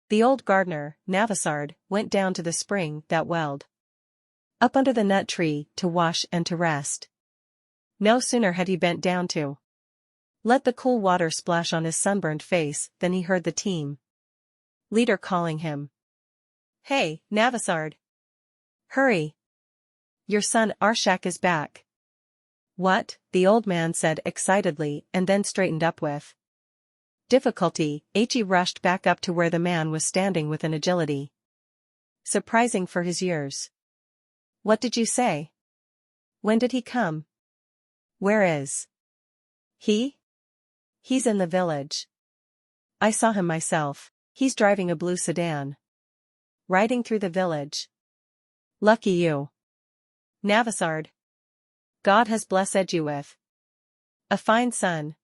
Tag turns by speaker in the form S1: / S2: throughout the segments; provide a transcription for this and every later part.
S1: The old gardener, Navasard, went down to the spring that welled up under the nut tree to wash and to rest. No sooner had he bent down to let the cool water splash on his sunburned face than he heard the team leader calling him. "Hey, Navasard! Hurry! Your son Arshak is back." "What?" the old man said excitedly and then straightened up with difficulty. He rushed back up to where the man was standing with an agility surprising for his years. "What did you say? When did he come? Where is he?" "He's in the village. I saw him myself. He's driving a blue sedan. Riding through the village." "Lucky you, Navasard. God has blessed you with a fine son."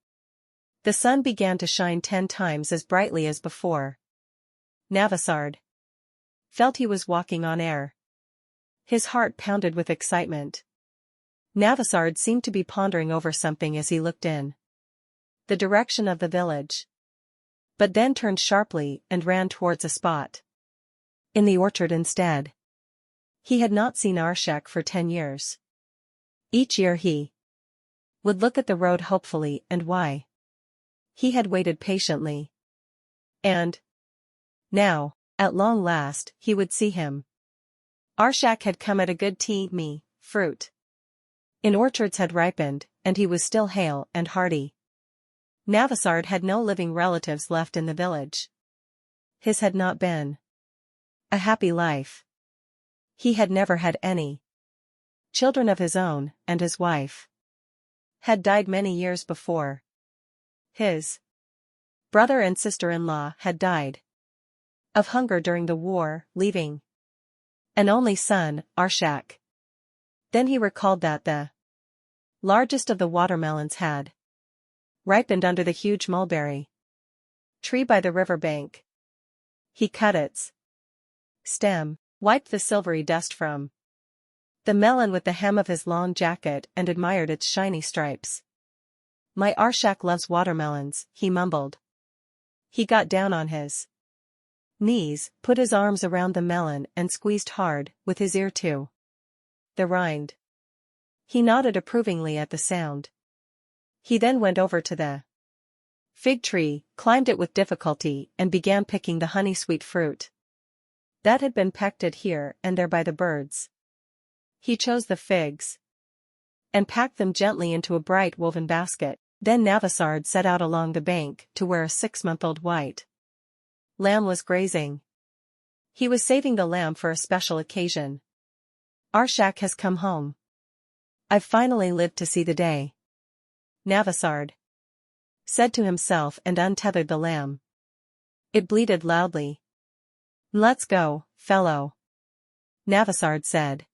S1: The sun began to shine 10 times as brightly as before. Navasard felt he was walking on air. His heart pounded with excitement. Navasard seemed to be pondering over something as he looked in the direction of the village, but then turned sharply and ran towards a spot in the orchard instead. He had not seen Arshak for 10 years. Each year he would look at the road hopefully, and why? He had waited patiently. And now, at long last, he would see him. Arshak had come at a good fruit in orchards had ripened, and he was still hale and hearty. Navasard had no living relatives left in the village. His had not been a happy life. He had never had any children of his own, and his wife had died many years before. His brother and sister-in-law had died of hunger during the war, leaving an only son, Arshak. Then he recalled that the largest of the watermelons had ripened under the huge mulberry tree by the river bank. He cut its stem, wiped the silvery dust from the melon with the hem of his long jacket and admired its shiny stripes. "My Arshak loves watermelons," he mumbled. He got down on his knees, put his arms around the melon and squeezed hard, with his ear to the rind. He nodded approvingly at the sound. He then went over to the fig tree, climbed it with difficulty, and began picking the honey-sweet fruit that had been pecked at here and there by the birds. He chose the figs and packed them gently into a bright woven basket. Then Navasard set out along the bank to where a 6-month-old white lamb was grazing. He was saving the lamb for a special occasion. "Arshak has come home. I've finally lived to see the day," Navasard said to himself and untethered the lamb. It bleated loudly. "Let's go, fellow," Navasard said.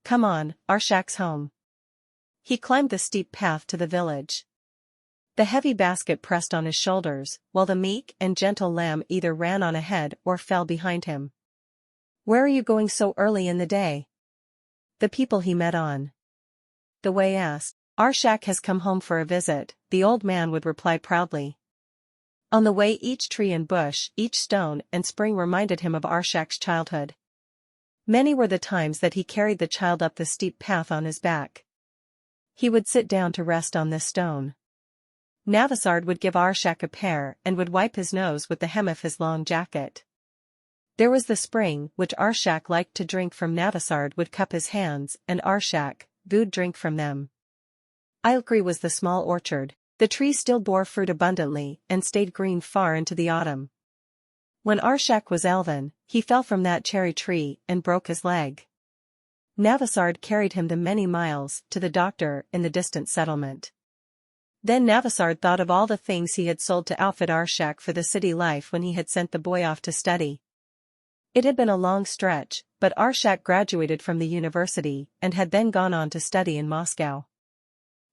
S1: "Come on, Arshak's home." He climbed the steep path to the village. The heavy basket pressed on his shoulders, while the meek and gentle lamb either ran on ahead or fell behind him. "Where are you going so early in the day?" the people he met on the way asked. "Arshak has come home for a visit," the old man would reply proudly. On the way, each tree and bush, each stone and spring reminded him of Arshak's childhood. Many were the times that he carried the child up the steep path on his back. He would sit down to rest on this stone. Navasard would give Arshak a pear and would wipe his nose with the hem of his long jacket. There was the spring, which Arshak liked to drink from. Navasard would cup his hands, and Arshak would drink from them. Ilkri was the small orchard. The trees still bore fruit abundantly and stayed green far into the autumn. When Arshak was 11, he fell from that cherry tree and broke his leg. Navasard carried him the many miles to the doctor in the distant settlement. Then Navasard thought of all the things he had sold to outfit Arshak for the city life when he had sent the boy off to study. It had been a long stretch, but Arshak graduated from the university and had then gone on to study in Moscow.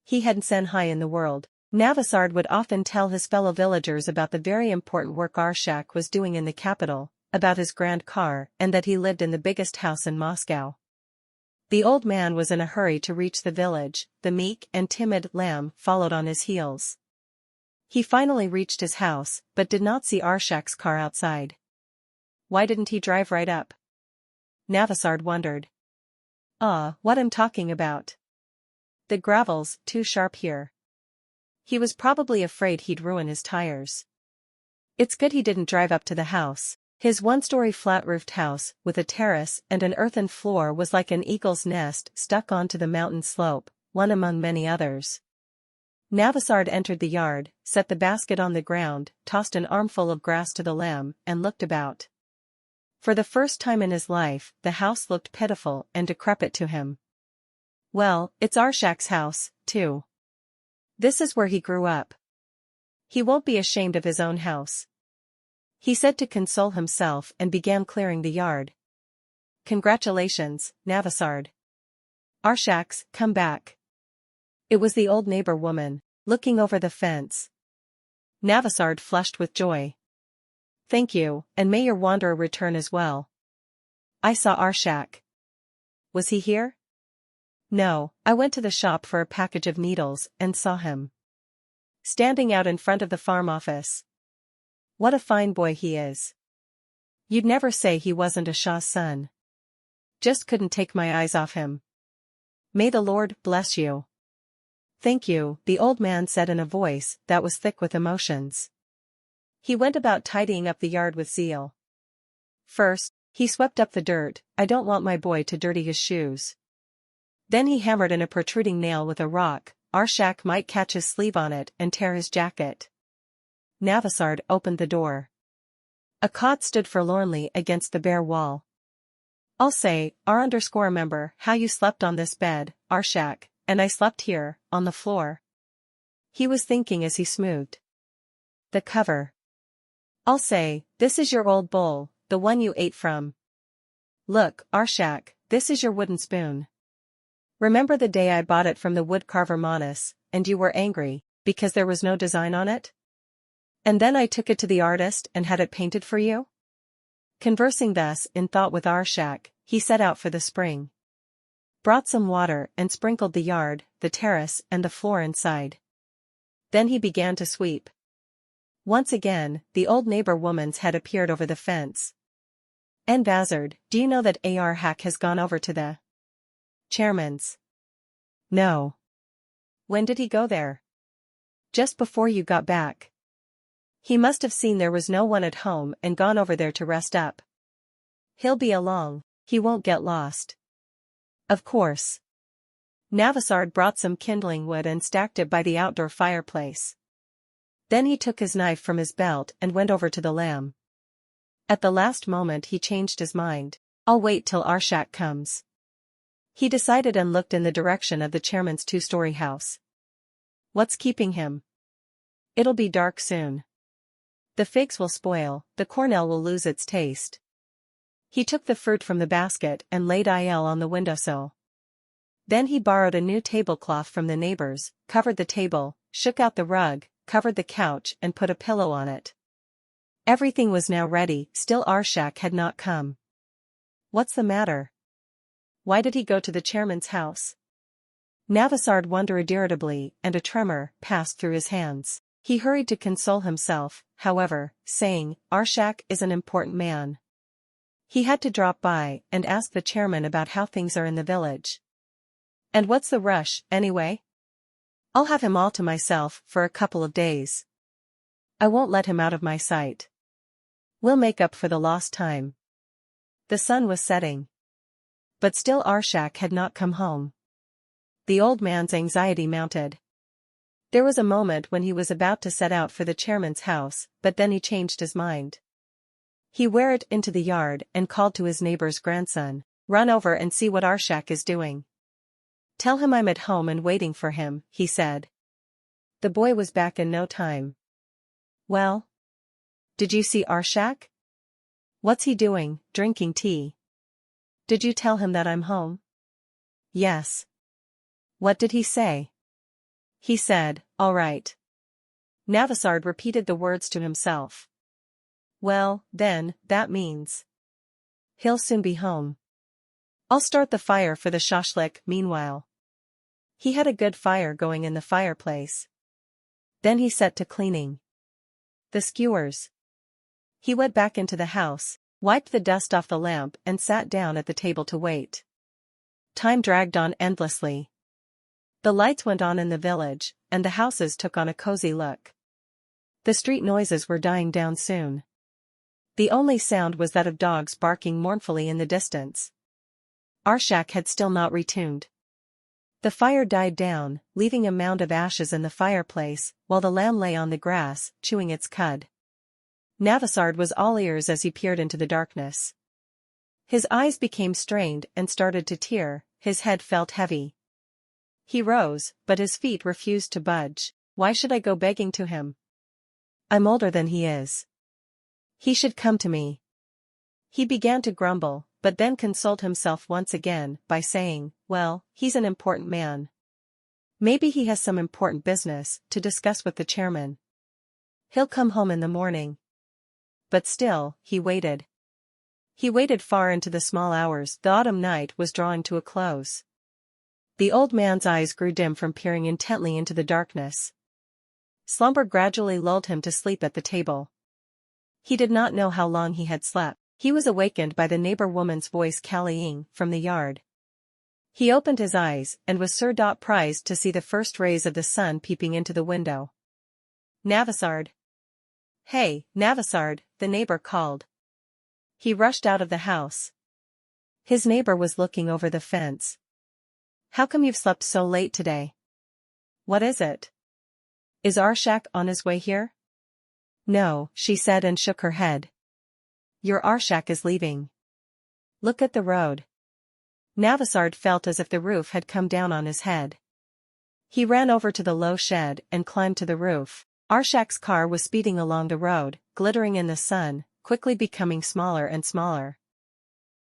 S1: He had sen high in the world. Navasard would often tell his fellow villagers about the very important work Arshak was doing in the capital, about his grand car, and that he lived in the biggest house in Moscow. The old man was in a hurry to reach the village. The meek and timid lamb followed on his heels. He finally reached his house, but did not see Arshak's car outside. Why didn't he drive right up? Navasard wondered. What I'm talking about. The gravel's too sharp here. He was probably afraid he'd ruin his tires. It's good he didn't drive up to the house. His one-story flat-roofed house, with a terrace and an earthen floor, was like an eagle's nest stuck onto the mountain slope, one among many others. Navasard entered the yard, set the basket on the ground, tossed an armful of grass to the lamb, and looked about. For the first time in his life, the house looked pitiful and decrepit to him. Well, it's Arshak's house, too. This is where he grew up. He won't be ashamed of his own house, he said to console himself, and began clearing the yard. Congratulations, Navasard. Arshak's come back. It was the old neighbor woman, looking over the fence. Navasard flushed with joy. Thank you, and may your wanderer return as well. I saw Arshak. Was he here? No, I went to the shop for a package of needles and saw him standing out in front of the farm office. What a fine boy he is. You'd never say he wasn't a Shah's son. Just couldn't take my eyes off him. May the Lord bless you. Thank you, the old man said in a voice that was thick with emotions. He went about tidying up the yard with zeal. First, he swept up the dirt. I don't want my boy to dirty his shoes. Then he hammered in a protruding nail with a rock. Arshak might catch his sleeve on it and tear his jacket. Navasard opened the door. A cot stood forlornly against the bare wall. I'll say, remember how you slept on this bed, Arshak, and I slept here, on the floor. He was thinking as he smoothed the cover. I'll say, this is your old bowl, the one you ate from. Look, Arshak, this is your wooden spoon. Remember the day I bought it from the woodcarver Manas, and you were angry, because there was no design on it? And then I took it to the artist and had it painted for you? Conversing thus in thought with Arshak, he set out for the spring. Brought some water and sprinkled the yard, the terrace and the floor inside. Then he began to sweep. Once again, the old neighbor woman's head appeared over the fence. Navasard, do you know that Arshak has gone over to the chairman's? No. When did he go there? Just before you got back. He must have seen there was no one at home and gone over there to rest up. He'll be along, he won't get lost. Of course. Navasard brought some kindling wood and stacked it by the outdoor fireplace. Then he took his knife from his belt and went over to the lamb. At the last moment he changed his mind. I'll wait till Arshak comes. He decided and looked in the direction of the chairman's two-story house. What's keeping him? It'll be dark soon. The figs will spoil, the cornel will lose its taste. He took the fruit from the basket and laid it on the windowsill. Then he borrowed a new tablecloth from the neighbors, covered the table, shook out the rug, covered the couch and put a pillow on it. Everything was now ready, still Arshak had not come. What's the matter? Why did he go to the chairman's house? Navasard wondered irritably, and a tremor passed through his hands. He hurried to console himself, however, saying, Arshak is an important man. He had to drop by and ask the chairman about how things are in the village. And what's the rush, anyway? I'll have him all to myself for a couple of days. I won't let him out of my sight. We'll make up for the lost time. The sun was setting. But still Arshak had not come home. The old man's anxiety mounted. There was a moment when he was about to set out for the chairman's house, but then he changed his mind. He went into the yard and called to his neighbor's grandson, "Run over and see what Arshak is doing. Tell him I'm at home and waiting for him," he said. The boy was back in no time. Well? Did you see Arshak? What's he doing, drinking tea? Did you tell him that I'm home? Yes. What did he say? He said, all right. Navasard repeated the words to himself. Well, then, that means he'll soon be home. I'll start the fire for the shashlik meanwhile. He had a good fire going in the fireplace. Then he set to cleaning the skewers. He went back into the house, wiped the dust off the lamp and sat down at the table to wait. Time dragged on endlessly. The lights went on in the village, and the houses took on a cozy look. The street noises were dying down soon. The only sound was that of dogs barking mournfully in the distance. Our shack had still not retuned. The fire died down, leaving a mound of ashes in the fireplace, while the lamb lay on the grass, chewing its cud. Navasard was all ears as he peered into the darkness. His eyes became strained and started to tear, his head felt heavy. He rose, but his feet refused to budge. Why should I go begging to him? I'm older than he is. He should come to me. He began to grumble, but then consoled himself once again by saying, well, he's an important man. Maybe he has some important business to discuss with the chairman. He'll come home in the morning. But still, he waited. He waited far into the small hours. The autumn night was drawing to a close. The old man's eyes grew dim from peering intently into the darkness. Slumber gradually lulled him to sleep at the table. He did not know how long he had slept. He was awakened by the neighbor woman's voice calling from the yard. He opened his eyes and was surprised to see the first rays of the sun peeping into the window. Navasard. Hey, Navasard, the neighbor called. He rushed out of the house. His neighbor was looking over the fence. How come you've slept so late today? What is it? Is Arshak on his way here? No, she said and shook her head. Your Arshak is leaving. Look at the road. Navasard felt as if the roof had come down on his head. He ran over to the low shed and climbed to the roof. Arshak's car was speeding along the road, glittering in the sun, quickly becoming smaller and smaller.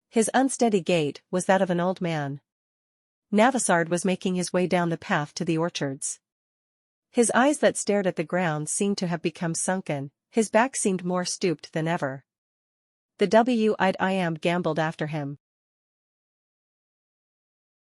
S1: His unsteady gait was that of an old man. Navasard was making his way down the path to the orchards. His eyes that stared at the ground seemed to have become sunken, his back seemed more stooped than ever. The W-eyed Iamb gambled after him.